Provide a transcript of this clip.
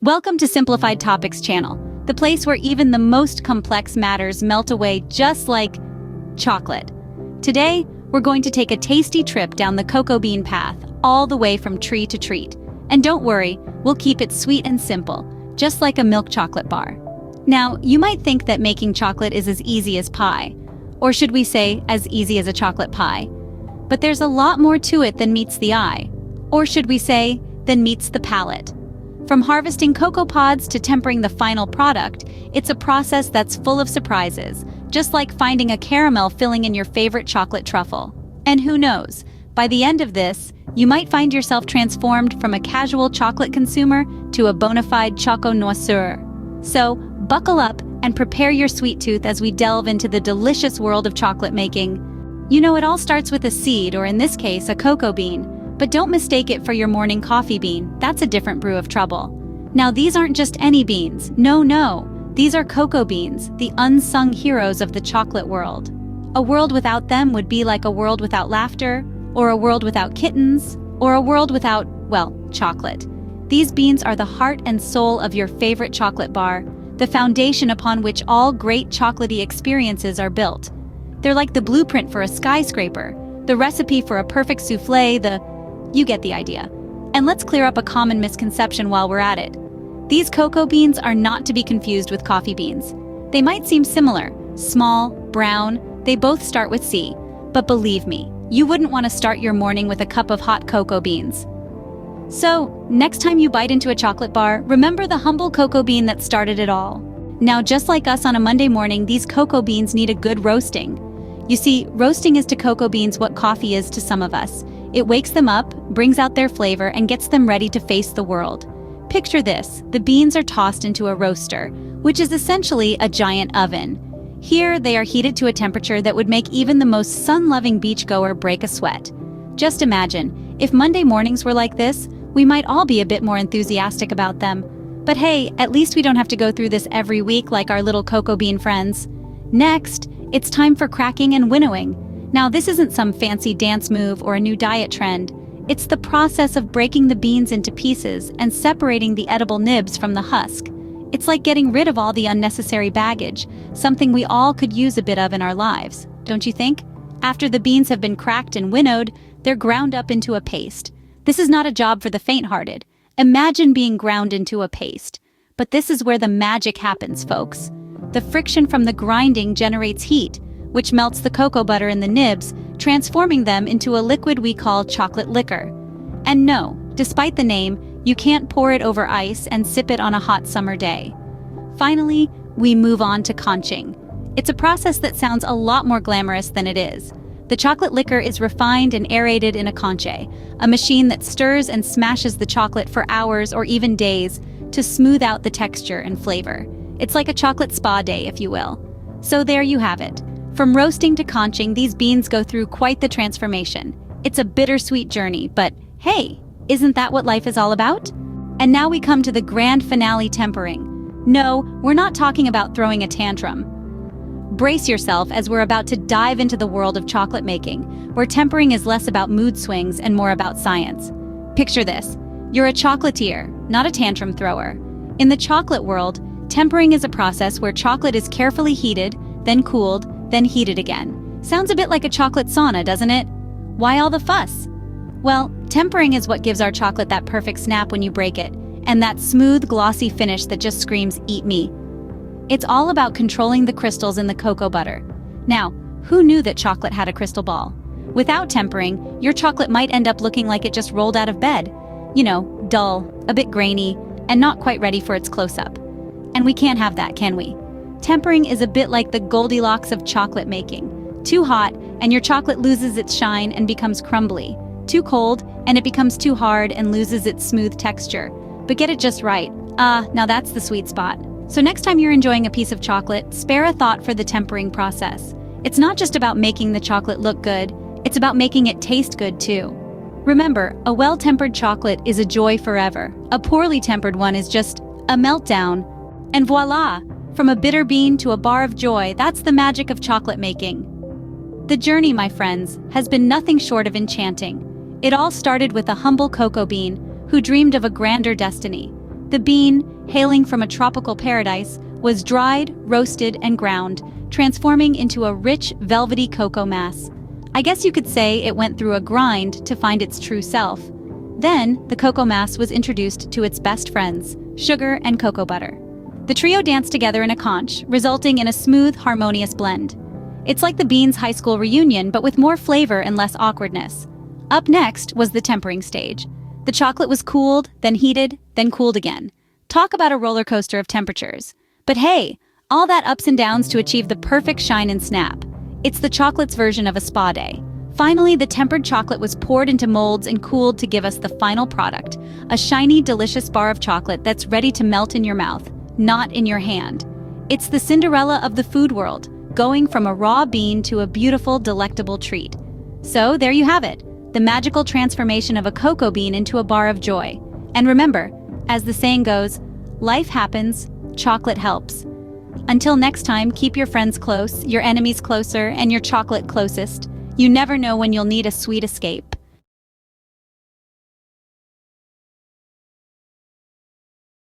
Welcome to Simplified Topics channel, the place where even the most complex matters melt away just like chocolate. Today, we're going to take a tasty trip down the cocoa bean path, all the way from tree to treat. And don't worry, we'll keep it sweet and simple, just like a milk chocolate bar. Now, you might think that making chocolate is as easy as pie, or should we say, as easy as a chocolate pie. But there's a lot more to it than meets the eye, or should we say, than meets the palate. From harvesting cocoa pods to tempering the final product, it's a process that's full of surprises, just like finding a caramel filling in your favorite chocolate truffle. And who knows, by the end of this, you might find yourself transformed from a casual chocolate consumer to a bona fide choco-noisseur. So, buckle up and prepare your sweet tooth as we delve into the delicious world of chocolate making. You know, it all starts with a seed, or in this case, a cocoa bean. But don't mistake it for your morning coffee bean. That's a different brew of trouble. Now, these aren't just any beans. No. These are cocoa beans, the unsung heroes of the chocolate world. A world without them would be like a world without laughter, or a world without kittens, or a world without, well, chocolate. These beans are the heart and soul of your favorite chocolate bar, the foundation upon which all great chocolatey experiences are built. They're like the blueprint for a skyscraper, the recipe for a perfect souffle, You get the idea. And let's clear up a common misconception while we're at it. These cocoa beans are not to be confused with coffee beans. They might seem similar, small, brown, they both start with C. But believe me, you wouldn't want to start your morning with a cup of hot cocoa beans. So, next time you bite into a chocolate bar, remember the humble cocoa bean that started it all. Now, just like us on a Monday morning, these cocoa beans need a good roasting. You see, roasting is to cocoa beans what coffee is to some of us. It wakes them up, brings out their flavor, and gets them ready to face the world. Picture this, the beans are tossed into a roaster, which is essentially a giant oven. Here, they are heated to a temperature that would make even the most sun-loving beachgoer break a sweat. Just imagine, if Monday mornings were like this, we might all be a bit more enthusiastic about them. But hey, at least we don't have to go through this every week like our little cocoa bean friends. Next, it's time for cracking and winnowing. Now, this isn't some fancy dance move or a new diet trend. It's the process of breaking the beans into pieces and separating the edible nibs from the husk. It's like getting rid of all the unnecessary baggage, something we all could use a bit of in our lives, don't you think? After the beans have been cracked and winnowed, they're ground up into a paste. This is not a job for the faint-hearted. Imagine being ground into a paste. But this is where the magic happens, folks. The friction from the grinding generates heat, which melts the cocoa butter in the nibs, transforming them into a liquid we call chocolate liquor. And no, despite the name, you can't pour it over ice and sip it on a hot summer day. Finally, we move on to conching. It's a process that sounds a lot more glamorous than it is. The chocolate liquor is refined and aerated in a conche, a machine that stirs and smashes the chocolate for hours or even days to smooth out the texture and flavor. It's like a chocolate spa day, if you will. So there you have it. From roasting to conching, these beans go through quite the transformation. It's a bittersweet journey, but hey, isn't that what life is all about? And now we come to the grand finale, tempering. No, we're not talking about throwing a tantrum. Brace yourself as we're about to dive into the world of chocolate making, where tempering is less about mood swings and more about science. Picture this. You're a chocolatier, not a tantrum thrower. In the chocolate world, tempering is a process where chocolate is carefully heated, then cooled, then heated again. Sounds a bit like a chocolate sauna, doesn't it? Why all the fuss? Well, tempering is what gives our chocolate that perfect snap when you break it, and that smooth, glossy finish that just screams, "Eat me." It's all about controlling the crystals in the cocoa butter. Now, who knew that chocolate had a crystal ball? Without tempering, your chocolate might end up looking like it just rolled out of bed. You know, dull, a bit grainy, and not quite ready for its close-up. And we can't have that, can we? Tempering is a bit like the Goldilocks of chocolate making. Too hot, and your chocolate loses its shine and becomes crumbly. Too cold, and it becomes too hard and loses its smooth texture. But get it just right. Now that's the sweet spot. So next time you're enjoying a piece of chocolate, spare a thought for the tempering process. It's not just about making the chocolate look good, it's about making it taste good too. Remember, a well-tempered chocolate is a joy forever. A poorly tempered one is just a meltdown. And voila! From a bitter bean to a bar of joy, that's the magic of chocolate making. The journey, my friends, has been nothing short of enchanting. It all started with a humble cocoa bean who dreamed of a grander destiny. The bean, hailing from a tropical paradise, was dried, roasted, and ground, transforming into a rich, velvety cocoa mass. I guess you could say it went through a grind to find its true self. Then, the cocoa mass was introduced to its best friends, sugar and cocoa butter. The trio danced together in a conch, resulting in a smooth, harmonious blend. It's like the beans' high school reunion, but with more flavor and less awkwardness. Up next was the tempering stage. The chocolate was cooled, then heated, then cooled again. Talk about a roller coaster of temperatures. But hey, all that ups and downs to achieve the perfect shine and snap. It's the chocolate's version of a spa day. Finally, the tempered chocolate was poured into molds and cooled to give us the final product, a shiny, delicious bar of chocolate that's ready to melt in your mouth, not in your hand. It's the Cinderella of the food world, going from a raw bean to a beautiful, delectable treat. So there you have it, the magical transformation of a cocoa bean into a bar of joy. And remember, as the saying goes, life happens, chocolate helps. Until next time, keep your friends close, your enemies closer, and your chocolate closest. You never know when you'll need a sweet escape.